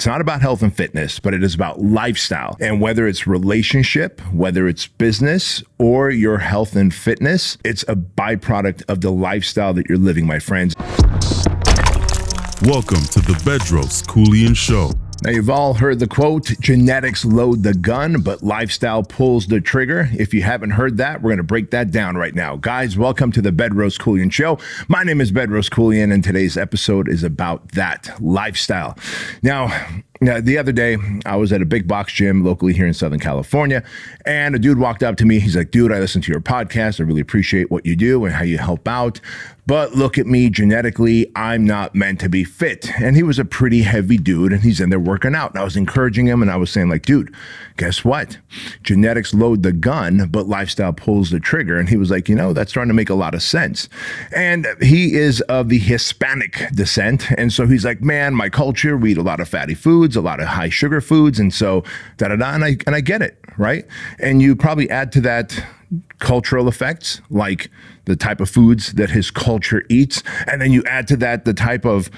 It's not about health and fitness, but it is about lifestyle. And whether it's relationship, whether it's business, or your health and fitness, it's a byproduct of the lifestyle that you're living, my friends. Welcome to the Bedros Keuilian Show. Now, you've all heard the quote, genetics load the gun, but lifestyle pulls the trigger. If you haven't heard that, we're going to break that down right now. Guys, welcome to the Bedros Keuilian Show. My name is Bedros Keuilian, and today's episode is about that, lifestyle. Now, the other day, I was at a big box gym locally here in Southern California, and a dude walked up to me. He's like, dude, I listen to your podcast. I really appreciate what you do and how you help out. But look at me, genetically, I'm not meant to be fit. And he was a pretty heavy dude, and he's in there working out. And I was encouraging him, and I was saying, like, dude, guess what? Genetics load the gun, but lifestyle pulls the trigger. And he was like, that's starting to make a lot of sense. And he is of the Hispanic descent. And so he's like, man, my culture, we eat a lot of fatty foods, a lot of high sugar foods. And so da-da-da, and I get it, right? And you probably add to that cultural effects, like the type of foods that his culture eats. And then you add to that the type of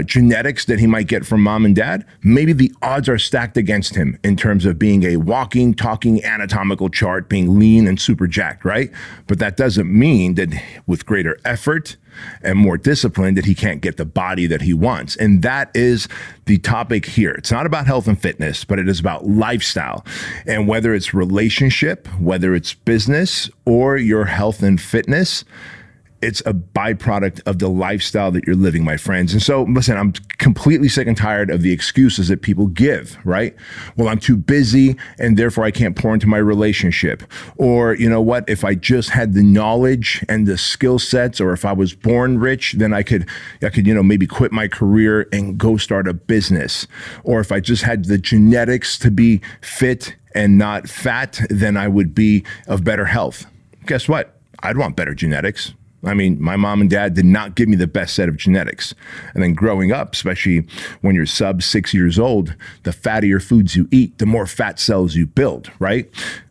genetics that he might get from mom and dad. Maybe the odds are stacked against him in terms of being a walking, talking anatomical chart, being lean and super jacked, right? But that doesn't mean that with greater effort and more discipline that he can't get the body that he wants. And that is the topic here. It's not about health and fitness, but it is about lifestyle. And whether it's relationship, whether it's business, or your health and fitness, it's a byproduct of the lifestyle that you're living, my friends. And so, listen, I'm completely sick and tired of the excuses that people give, right? Well, I'm too busy and therefore I can't pour into my relationship. Or, you know what, if I just had the knowledge and the skill sets, or if I was born rich, then I could, maybe quit my career and go start a business. Or if I just had the genetics to be fit and not fat, then I would be of better health. Guess what? I'd want better genetics. I mean, my mom and dad did not give me the best set of genetics. And then growing up, especially when you're sub 6 years old, the fattier foods you eat, the more fat cells you build, right?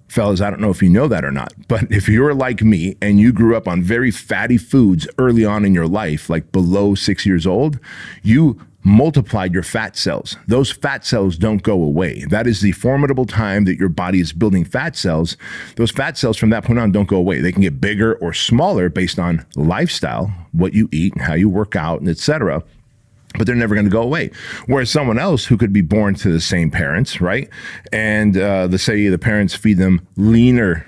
Fellas, I don't know if you know that or not, but if you're like me and you grew up on very fatty foods early on in your life, like below 6 years old, you multiplied your fat cells. Those fat cells don't go away. That is the formidable time that your body is building fat cells. Those fat cells from that point on don't go away. They can get bigger or smaller based on lifestyle, what you eat and how you work out, and etc. But they're never going to go away. Whereas someone else who could be born to the same parents, right? And let's say the parents feed them leaner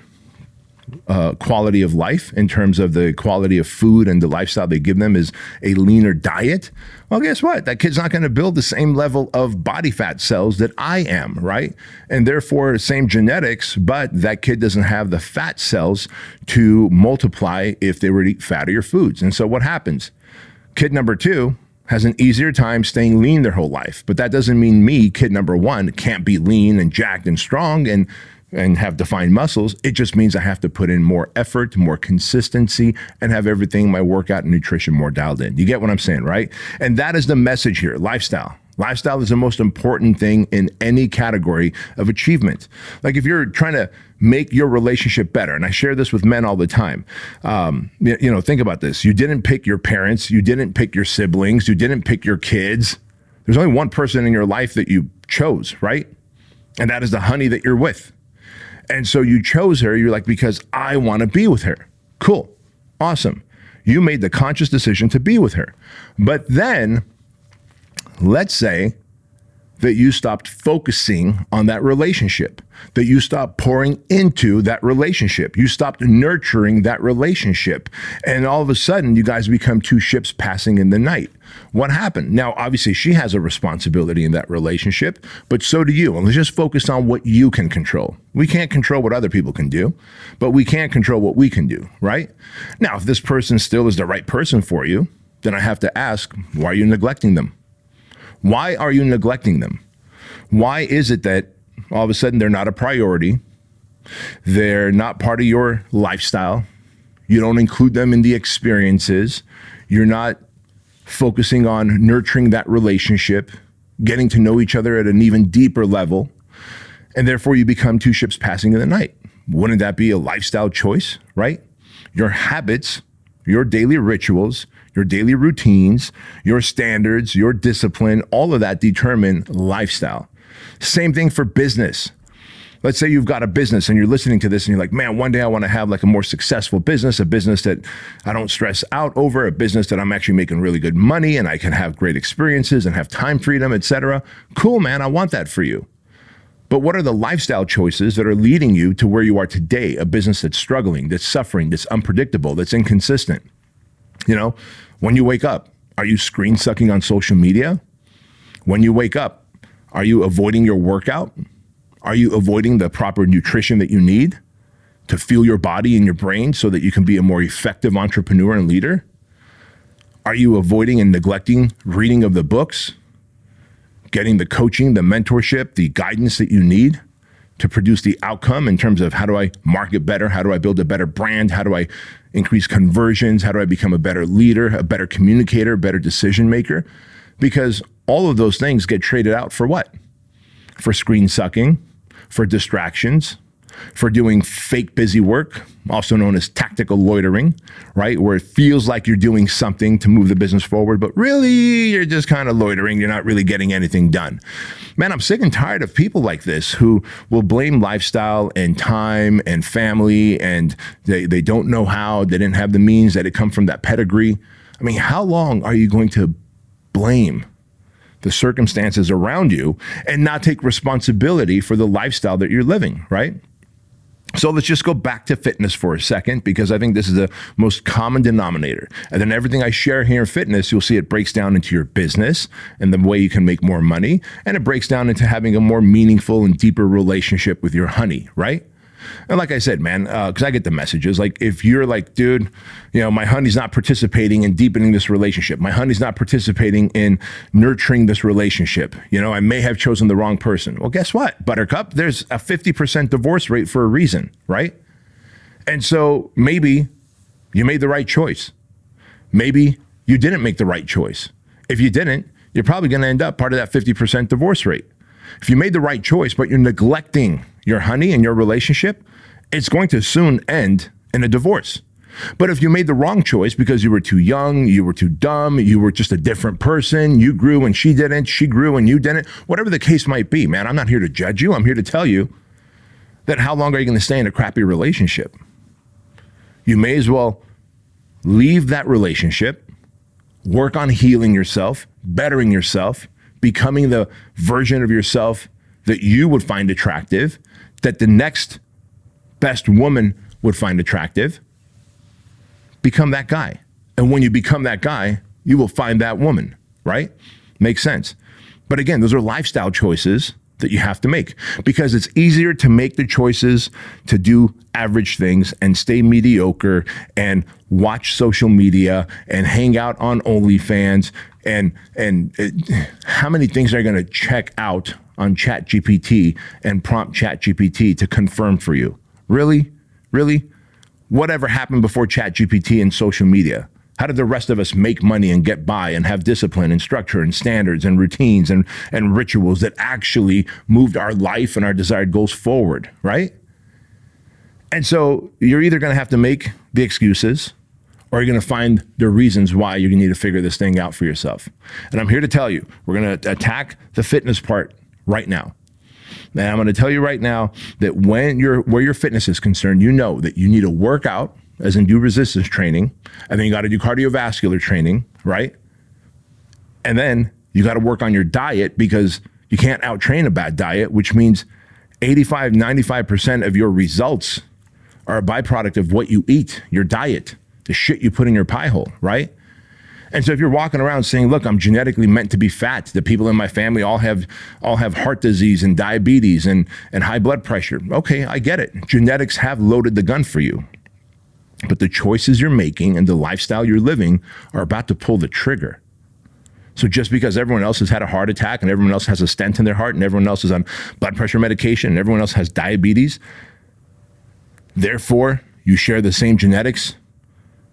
quality of life in terms of the quality of food, and the lifestyle they give them is a leaner diet. Well, guess what? That kid's not going to build the same level of body fat cells that I am, right? And therefore, same genetics, but that kid doesn't have the fat cells to multiply if they were to eat fattier foods. And so what happens? Kid number 2 has an easier time staying lean their whole life. But that doesn't mean me, kid number 1, can't be lean and jacked and strong and have defined muscles. It just means I have to put in more effort, more consistency, and have everything, my workout and nutrition, more dialed in. You get what I'm saying, right? And that is the message here, lifestyle. Lifestyle is the most important thing in any category of achievement. Like if you're trying to make your relationship better, and I share this with men all the time, think about this. You didn't pick your parents, you didn't pick your siblings, you didn't pick your kids. There's only one person in your life that you chose, right? And that is the honey that you're with. And so you chose her, you're like, because I want to be with her. Cool. Awesome. You made the conscious decision to be with her. But then, let's say that you stopped focusing on that relationship, that you stopped pouring into that relationship, you stopped nurturing that relationship, and all of a sudden you guys become two ships passing in the night. What happened? Now, obviously she has a responsibility in that relationship, but so do you. And let's just focus on what you can control. We can't control what other people can do, but we can control what we can do, right? Now, if this person still is the right person for you, then I have to ask, why are you neglecting them? Why are you neglecting them? Why is it that all of a sudden they're not a priority? They're not part of your lifestyle. You don't include them in the experiences. You're not focusing on nurturing that relationship, getting to know each other at an even deeper level, and therefore you become two ships passing in the night. Wouldn't that be a lifestyle choice, right? Your habits, your daily rituals, your daily routines, your standards, your discipline, all of that determine lifestyle. Same thing for business. Let's say you've got a business and you're listening to this and you're like, man, one day I want to have like a more successful business, a business that I don't stress out over, a business that I'm actually making really good money and I can have great experiences and have time freedom, etc. Cool, man, I want that for you. But what are the lifestyle choices that are leading you to where you are today? A business that's struggling, that's suffering, that's unpredictable, that's inconsistent. You know, when you wake up, are you screen sucking on social media? When you wake up, are you avoiding your workout? Are you avoiding the proper nutrition that you need to fuel your body and your brain so that you can be a more effective entrepreneur and leader? Are you avoiding and neglecting reading of the books, getting the coaching, the mentorship, the guidance that you need to produce the outcome in terms of how do I market better? How do I build a better brand? How do I increase conversions? How do I become a better leader, a better communicator, a better decision maker? Because all of those things get traded out for what? For screen sucking, for distractions, for doing fake busy work, also known as tactical loitering, right? Where it feels like you're doing something to move the business forward, but really you're just kind of loitering. You're not really getting anything done. Man, I'm sick and tired of people like this who will blame lifestyle and time and family, and they don't know how, they didn't have the means, that it come from that pedigree. I mean, how long are you going to blame the circumstances around you and not take responsibility for the lifestyle that you're living, right? So let's just go back to fitness for a second, because I think this is the most common denominator. And then everything I share here in fitness, you'll see it breaks down into your business and the way you can make more money. And it breaks down into having a more meaningful and deeper relationship with your honey, right? And like I said, man, because I get the messages, like if you're like, dude, you know, my honey's not participating in deepening this relationship. My honey's not participating in nurturing this relationship. You know, I may have chosen the wrong person. Well, guess what, Buttercup? There's a 50% divorce rate for a reason, right? And so maybe you made the right choice. Maybe you didn't make the right choice. If you didn't, you're probably going to end up part of that 50% divorce rate. If you made the right choice, but you're neglecting your honey and your relationship, it's going to soon end in a divorce. But if you made the wrong choice because you were too young, you were too dumb, you were just a different person, you grew and she didn't, she grew and you didn't, whatever the case might be, man, I'm not here to judge you. I'm here to tell you that how long are you going to stay in a crappy relationship? You may as well leave that relationship, work on healing yourself, bettering yourself, becoming the version of yourself that you would find attractive, that the next best woman would find attractive. Become that guy. And when you become that guy, you will find that woman, right? Makes sense. But again, those are lifestyle choices that you have to make, because it's easier to make the choices to do average things and stay mediocre and watch social media and hang out on OnlyFans and how many things are going to check out on ChatGPT and prompt ChatGPT to confirm for you? Really? Really? Whatever happened before ChatGPT and social media? How did the rest of us make money and get by and have discipline and structure and standards and routines and rituals that actually moved our life and our desired goals forward, right? And so you're either going to have to make the excuses, or you're going to find the reasons why you need to figure this thing out for yourself. And I'm here to tell you, we're going to attack the fitness part right now. And I'm going to tell you right now that where your fitness is concerned, you know that you need to work out, as in do resistance training, and then you got to do cardiovascular training, right? And then you got to work on your diet, because you can't out-train a bad diet, which means 85, 95% of your results are a byproduct of what you eat, your diet, the shit you put in your pie hole, right? And so if you're walking around saying, look, I'm genetically meant to be fat, the people in my family all have heart disease and diabetes and high blood pressure. Okay, I get it. Genetics have loaded the gun for you. But the choices you're making and the lifestyle you're living are about to pull the trigger. So just because everyone else has had a heart attack and everyone else has a stent in their heart and everyone else is on blood pressure medication and everyone else has diabetes, therefore you share the same genetics,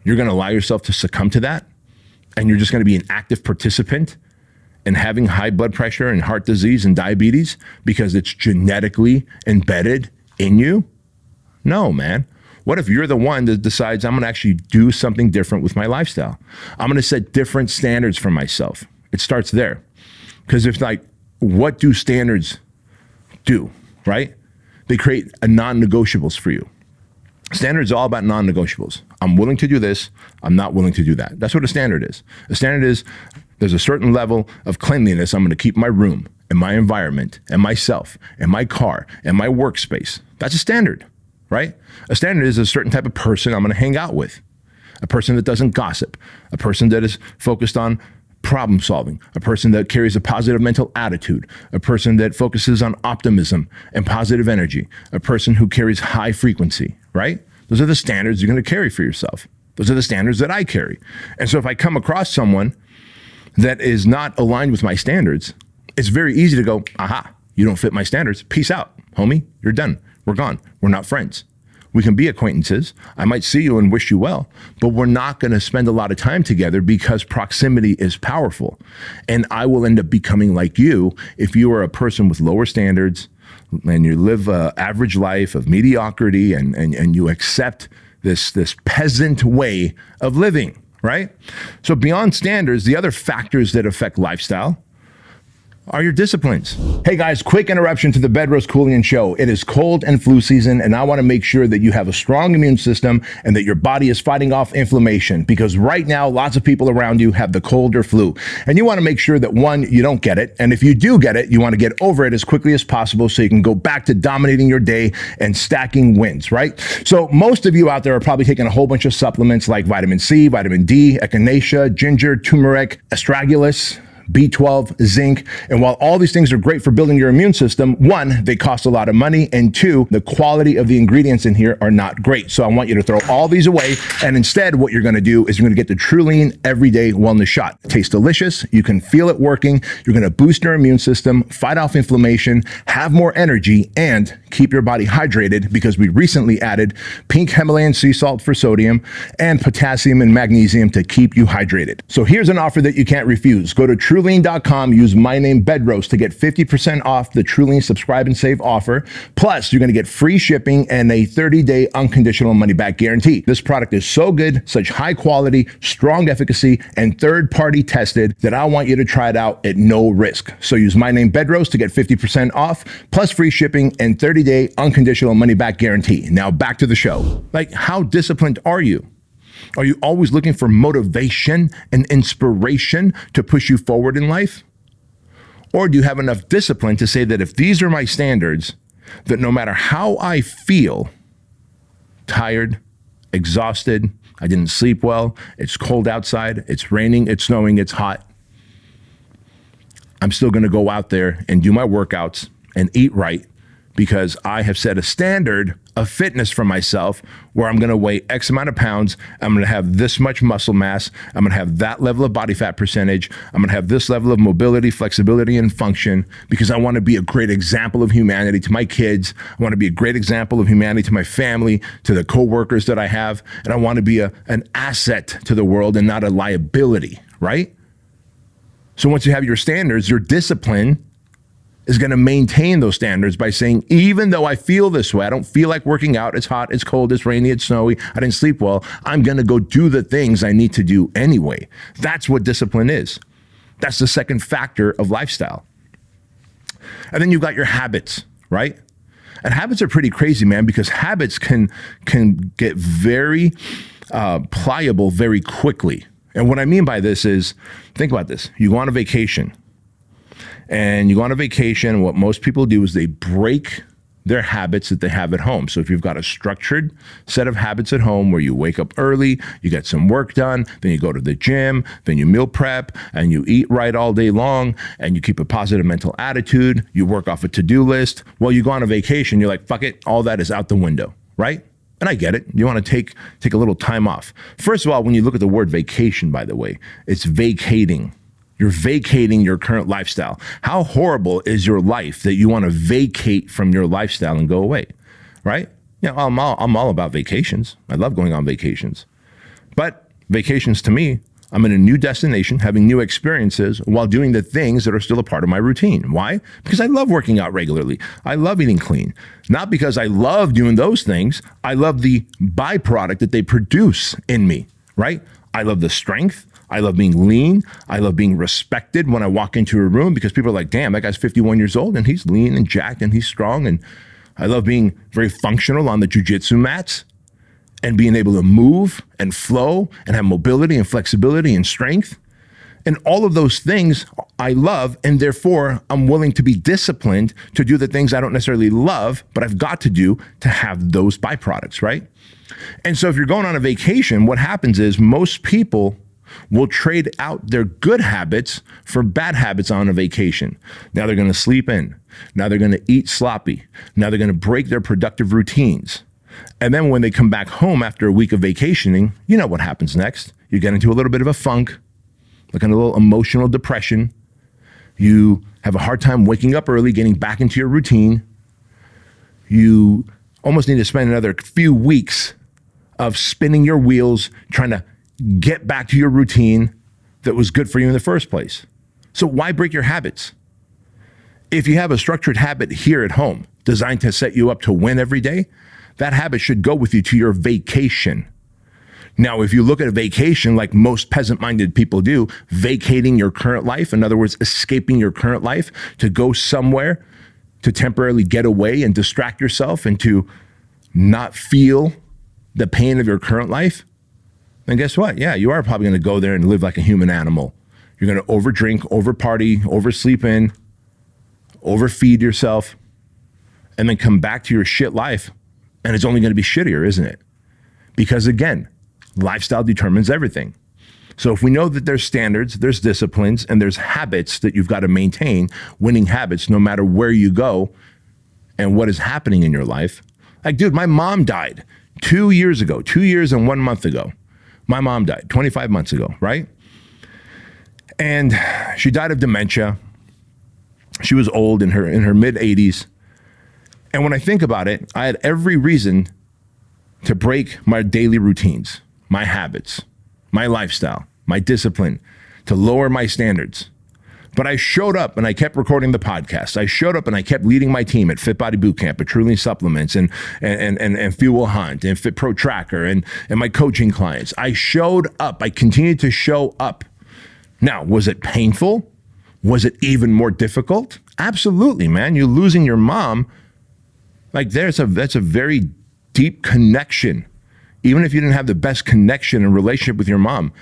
you're going to allow yourself to succumb to that, and you're just going to be an active participant in having high blood pressure and heart disease and diabetes because it's genetically embedded in you? No, man. What if you're the one that decides I'm going to actually do something different with my lifestyle? I'm going to set different standards for myself. It starts there. Because if like, what do standards do, right? They create a non-negotiables for you. Standards are all about non-negotiables. I'm willing to do this. I'm not willing to do that. That's what a standard is. A standard is there's a certain level of cleanliness I'm going to keep in my room and my environment and myself and my car and my workspace. That's a standard, right? A standard is a certain type of person I'm going to hang out with. A person that doesn't gossip. A person that is focused on problem solving, a person that carries a positive mental attitude, a person that focuses on optimism and positive energy, a person who carries high frequency, right? Those are the standards you're going to carry for yourself. Those are the standards that I carry. And so if I come across someone that is not aligned with my standards, it's very easy to go, aha, you don't fit my standards. Peace out, homie. You're done. We're gone. We're not friends. We can be acquaintances. I might see you and wish you well, but we're not going to spend a lot of time together because proximity is powerful. And I will end up becoming like you if you are a person with lower standards and you live an average life of mediocrity and you accept this peasant way of living, right? So beyond standards, the other factors that affect lifestyle are your disciplines. Hey guys, quick interruption to the Bedros Keuilian Show. It is cold and flu season, and I want to make sure that you have a strong immune system and that your body is fighting off inflammation, because right now, lots of people around you have the cold or flu. And you want to make sure that, one, you don't get it. And if you do get it, you want to get over it as quickly as possible so you can go back to dominating your day and stacking wins, right? So most of you out there are probably taking a whole bunch of supplements like vitamin C, vitamin D, echinacea, ginger, turmeric, astragalus, B12, zinc. And while all these things are great for building your immune system, one, they cost a lot of money. And two, the quality of the ingredients in here are not great. So I want you to throw all these away. And instead, what you're going to do is you're going to get the Truline Everyday Wellness Shot. It tastes delicious. You can feel it working. You're going to boost your immune system, fight off inflammation, have more energy, and keep your body hydrated, because we recently added pink Himalayan sea salt for sodium and potassium and magnesium to keep you hydrated. So here's an offer that you can't refuse. Go to Truline.com, use my name Bedros to get 50% off the Truline Subscribe and Save offer. Plus, you're going to get free shipping and a 30-day unconditional money-back guarantee. This product is so good, such high quality, strong efficacy, and third-party tested that I want you to try it out at no risk. So use my name Bedros to get 50% off, plus free shipping and 30-day unconditional money-back guarantee. Now back to the show. Like, how disciplined are you? Are you always looking for motivation and inspiration to push you forward in life? Or do you have enough discipline to say that if these are my standards, that no matter how I feel, tired, exhausted, I didn't sleep well, it's cold outside, it's raining, it's snowing, it's hot, I'm still going to go out there and do my workouts and eat right, because I have set a standard of fitness for myself where I'm going to weigh X amount of pounds. I'm going to have this much muscle mass. I'm going to have that level of body fat percentage. I'm going to have this level of mobility, flexibility, and function, because I want to be a great example of humanity to my kids. I want to be a great example of humanity to my family, to the coworkers that I have. And I want to be an asset to the world and not a liability, right? So once you have your standards, your discipline is going to maintain those standards by saying, even though I feel this way, I don't feel like working out, it's hot, it's cold, it's rainy, it's snowy, I didn't sleep well, I'm going to go do the things I need to do anyway. That's what discipline is. That's the second factor of lifestyle. And then you've got your habits, right? And habits are pretty crazy, man, because habits can get very pliable very quickly. And what I mean by this is, think about this. You go on a vacation. And you go on a vacation, what most people do is they break their habits that they have at home. So if you've got a structured set of habits at home where you wake up early, you get some work done, then you go to the gym, then you meal prep, and you eat right all day long, and you keep a positive mental attitude, you work off a to-do list. Well, you go on a vacation, you're like, fuck it, all that is out the window, right? And I get it. You want to take a little time off. First of all, when you look at the word vacation, by the way, it's vacating. You're vacating your current lifestyle. How horrible is your life that you want to vacate from your lifestyle and go away, right? You know, I'm all about vacations. I love going on vacations. But vacations to me I'm in a new destination, having new experiences while doing the things that are still a part of my routine. Why? Because I love working out regularly. I love eating clean. Not because I love doing those things. I love the byproduct that they produce in me, right? I love the strength. I love being lean. I love being respected when I walk into a room because people are like, damn, that guy's 51 years old and he's lean and jacked and he's strong. And I love being very functional on the jujitsu mats and being able to move and flow and have mobility and flexibility and strength. And all of those things I love, and therefore I'm willing to be disciplined to do the things I don't necessarily love, but I've got to do to have those byproducts, right? And so if you're going on a vacation, what happens is most people will trade out their good habits for bad habits on a vacation. Now they're going to sleep in. Now they're going to eat sloppy. Now they're going to break their productive routines. And then when they come back home after a week of vacationing, you know what happens next. You get into a little bit of a funk, like a little emotional depression. You have a hard time waking up early, getting back into your routine. You almost need to spend another few weeks of spinning your wheels, trying to get back to your routine that was good for you in the first place. So why break your habits? If you have a structured habit here at home designed to set you up to win every day, that habit should go with you to your vacation. Now, if you look at a vacation like most peasant-minded people do, vacating your current life, in other words, escaping your current life to go somewhere to temporarily get away and distract yourself and to not feel the pain of your current life, then guess what? Yeah, you are probably going to go there and live like a human animal. You're going to overdrink, overparty, oversleep in, overfeed yourself, and then come back to your shit life. And it's only going to be shittier, isn't it? Because again, lifestyle determines everything. So if we know that there's standards, there's disciplines, and there's habits that you've got to maintain, winning habits, no matter where you go and what is happening in your life. Like, dude, my mom died 2 years ago, 2 years and 1 month ago. My mom died 25 months ago, right? And she died of dementia. She was old in her mid 80s. And when I think about it, I had every reason to break my daily routines, my habits, my lifestyle, my discipline, to lower my standards. But I showed up and I kept recording the podcast. I showed up and I kept leading my team at Fit Body Bootcamp, at Truly Supplements, and Fuel Hunt, and Fit Pro Tracker, and my coaching clients. I showed up. I continued to show up. Now, was it painful? Was it even more difficult? Absolutely, man. You're losing your mom. Like that's a very deep connection. Even if you didn't have the best connection and relationship with your mom,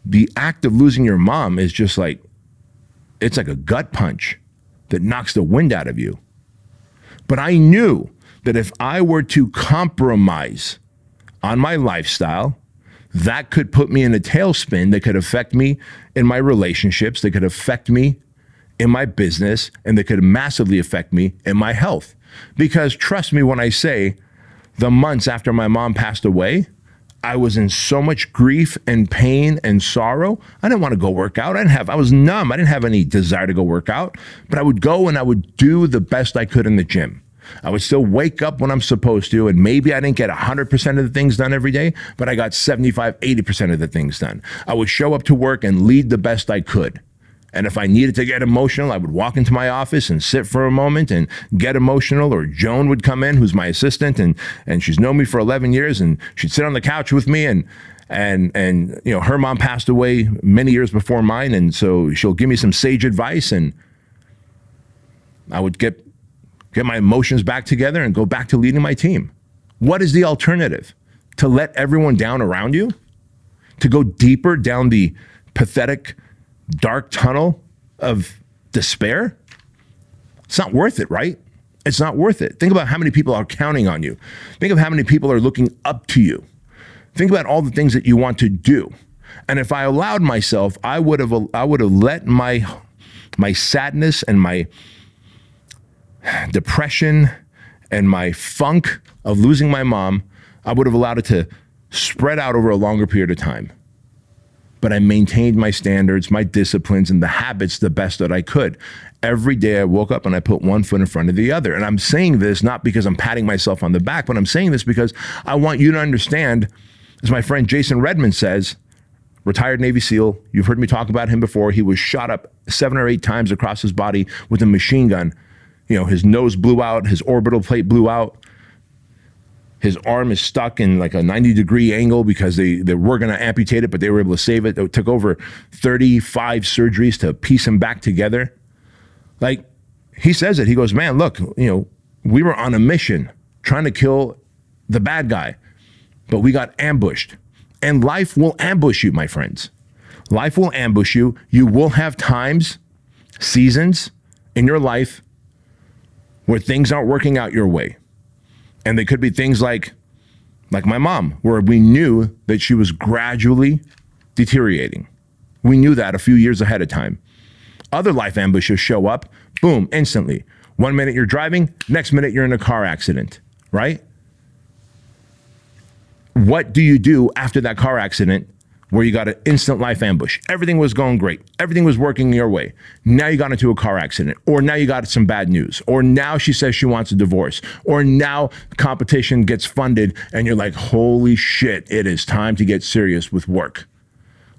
the act of losing your mom is just like, it's like a gut punch that knocks the wind out of you. But I knew that if I were to compromise on my lifestyle, that could put me in a tailspin that could affect me in my relationships, that could affect me in my business, and that could massively affect me in my health. Because trust me when I say, the months after my mom passed away, I was in so much grief and pain and sorrow. I didn't want to go work out. I was numb. I didn't have any desire to go work out, but I would go and I would do the best I could in the gym. I would still wake up when I'm supposed to, and maybe I didn't get 100% of the things done every day, but I got 75, 80% of the things done. I would show up to work and lead the best I could. And if I needed to get emotional, I would walk into my office and sit for a moment and get emotional, or Joan would come in, who's my assistant, and she's known me for 11 years, and she'd sit on the couch with me, and you know, her mom passed away many years before mine, and so she'll give me some sage advice, and I would get my emotions back together and go back to leading my team. What is the alternative? To let everyone down around you? To go deeper down the pathetic, dark tunnel of despair? It's not worth it, right? It's not worth it. Think about how many people are counting on you. Think of how many people are looking up to you. Think about all the things that you want to do. And if I allowed myself, I would have let my sadness and my depression and my funk of losing my mom, I would have allowed it to spread out over a longer period of time. But I maintained my standards, my disciplines, and the habits the best that I could. Every day I woke up and I put one foot in front of the other. And I'm saying this not because I'm patting myself on the back, but I'm saying this because I want you to understand, as my friend Jason Redman says, retired Navy SEAL. You've heard me talk about him before. He was shot up 7 or 8 times across his body with a machine gun. His nose blew out, his orbital plate blew out. His arm is stuck in like a 90-degree angle because they were going to amputate it, but they were able to save it. It took over 35 surgeries to piece him back together. Like, he says it. He goes, man, look, we were on a mission trying to kill the bad guy, but we got ambushed. And life will ambush you, my friends. Life will ambush you. You will have times, seasons in your life where things aren't working out your way. And they could be things like my mom, where we knew that she was gradually deteriorating. We knew that a few years ahead of time. Other life ambushes show up, boom, instantly. 1 minute you're driving, next minute you're in a car accident, right? What do you do after that car accident where you got an instant life ambush? Everything was going great. Everything was working your way. Now you got into a car accident, or now you got some bad news, or now she says she wants a divorce, or now competition gets funded and you're like, holy shit, it is time to get serious with work.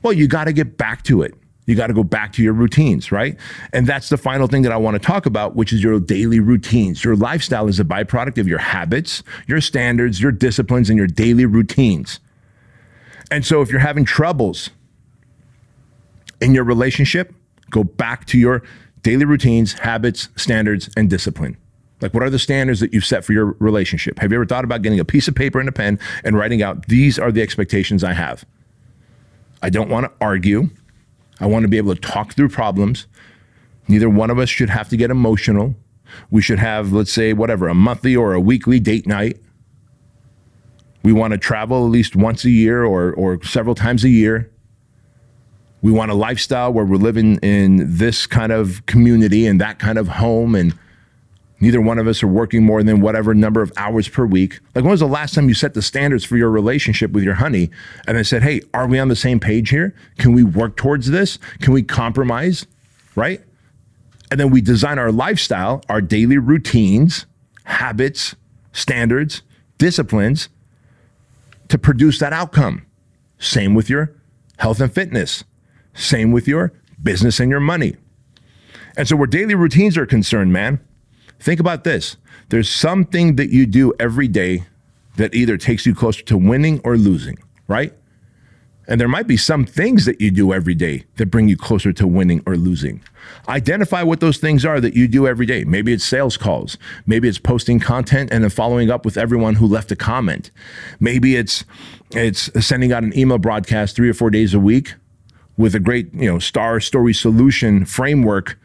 Well, you got to get back to it. You got to go back to your routines, right? And that's the final thing that I want to talk about, which is your daily routines. Your lifestyle is a byproduct of your habits, your standards, your disciplines, and your daily routines. And so if you're having troubles in your relationship, go back to your daily routines, habits, standards, and discipline. Like, what are the standards that you've set for your relationship? Have you ever thought about getting a piece of paper and a pen and writing out, these are the expectations I have? I don't want to argue. I want to be able to talk through problems. Neither one of us should have to get emotional. We should have, let's say, a monthly or a weekly date night. We want to travel at least once a year or several times a year. We want a lifestyle where we're living in this kind of community and that kind of home, and neither one of us are working more than whatever number of hours per week. Like, when was the last time you set the standards for your relationship with your honey and then said, hey, are we on the same page here? Can we work towards this? Can we compromise, right? And then we design our lifestyle, our daily routines, habits, standards, disciplines to produce that outcome. Same with your health and fitness. Same with your business and your money. And so where daily routines are concerned, man, think about this. There's something that you do every day that either takes you closer to winning or losing, right? And there might be some things that you do every day that bring you closer to winning or losing. Identify what those things are that you do every day. Maybe it's sales calls. Maybe it's posting content and then following up with everyone who left a comment. Maybe it's sending out an email broadcast 3 or 4 days a week with a great, star story solution framework,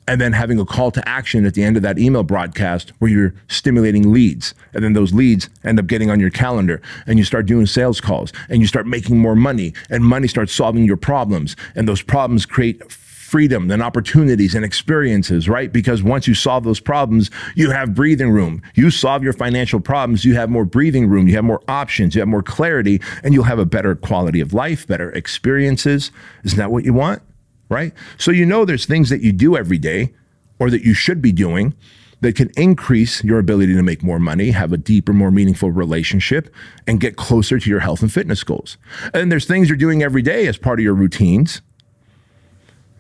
and then having a call to action at the end of that email broadcast where you're stimulating leads. And then those leads end up getting on your calendar and you start doing sales calls and you start making more money, and money starts solving your problems. And those problems create freedom and opportunities and experiences, right? Because once you solve those problems, you have breathing room. You solve your financial problems, you have more breathing room, you have more options, you have more clarity, and you'll have a better quality of life, better experiences. Isn't that what you want? Right? So there's things that you do every day or that you should be doing that can increase your ability to make more money, have a deeper, more meaningful relationship, and get closer to your health and fitness goals. And there's things you're doing every day as part of your routines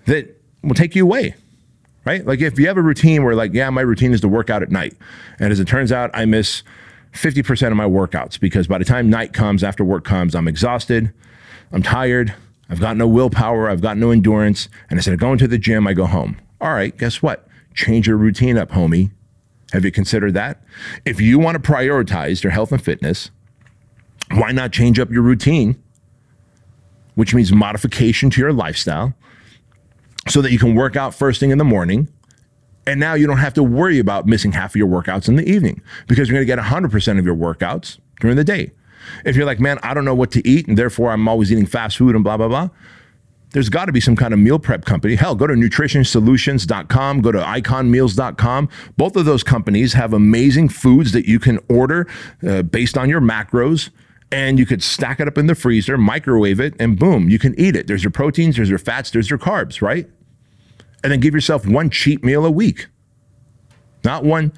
that will take you away, right? Like, if you have a routine where my routine is to work out at night. And as it turns out, I miss 50% of my workouts because by the time night comes, after work comes, I'm exhausted, I'm tired, I've got no willpower, I've got no endurance, and instead of going to the gym, I go home. All right, guess what? Change your routine up, homie. Have you considered that? If you want to prioritize your health and fitness, why not change up your routine, which means modification to your lifestyle, so that you can work out first thing in the morning, and now you don't have to worry about missing half of your workouts in the evening because you're going to get 100% of your workouts during the day. If you're like, man, I don't know what to eat, and therefore I'm always eating fast food and blah, blah, blah, there's got to be some kind of meal prep company. Hell, go to nutritionsolutions.com, go to iconmeals.com. Both of those companies have amazing foods that you can order based on your macros, and you could stack it up in the freezer, microwave it, and boom, you can eat it. There's your proteins, there's your fats, there's your carbs, right? And then give yourself one cheat meal a week. Not one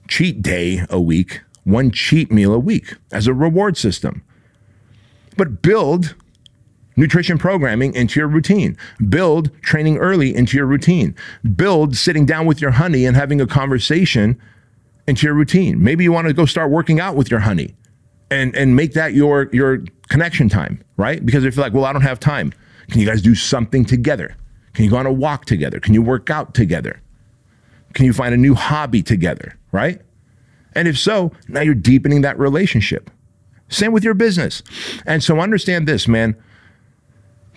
cheat day a week. One cheat meal a week as a reward system. But build nutrition programming into your routine. Build training early into your routine. Build sitting down with your honey and having a conversation into your routine. Maybe you want to go start working out with your honey and make that your connection time, right? Because if you're like, well, I don't have time, can you guys do something together? Can you go on a walk together? Can you work out together? Can you find a new hobby together, right? And if so, now you're deepening that relationship. Same with your business. And so understand this, man.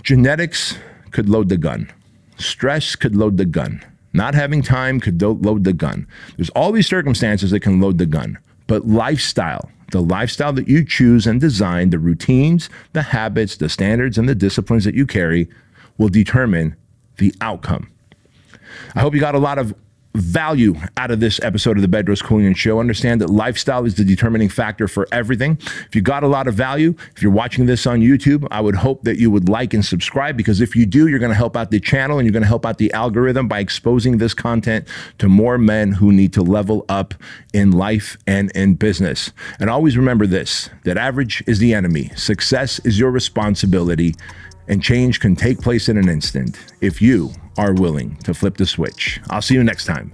Genetics could load the gun. Stress could load the gun. Not having time could load the gun. There's all these circumstances that can load the gun. But lifestyle, the lifestyle that you choose and design, the routines, the habits, the standards, and the disciplines that you carry will determine the outcome. I hope you got a lot of value out of this episode of the Bedros Keuilian Show. Understand that lifestyle is the determining factor for everything. If you got a lot of value, if you're watching this on YouTube, I would hope that you would like and subscribe, because if you do, you're going to help out the channel and you're going to help out the algorithm by exposing this content to more men who need to level up in life and in business. And always remember this, that average is the enemy. Success is your responsibility, and change can take place in an instant if you are willing to flip the switch. I'll see you next time.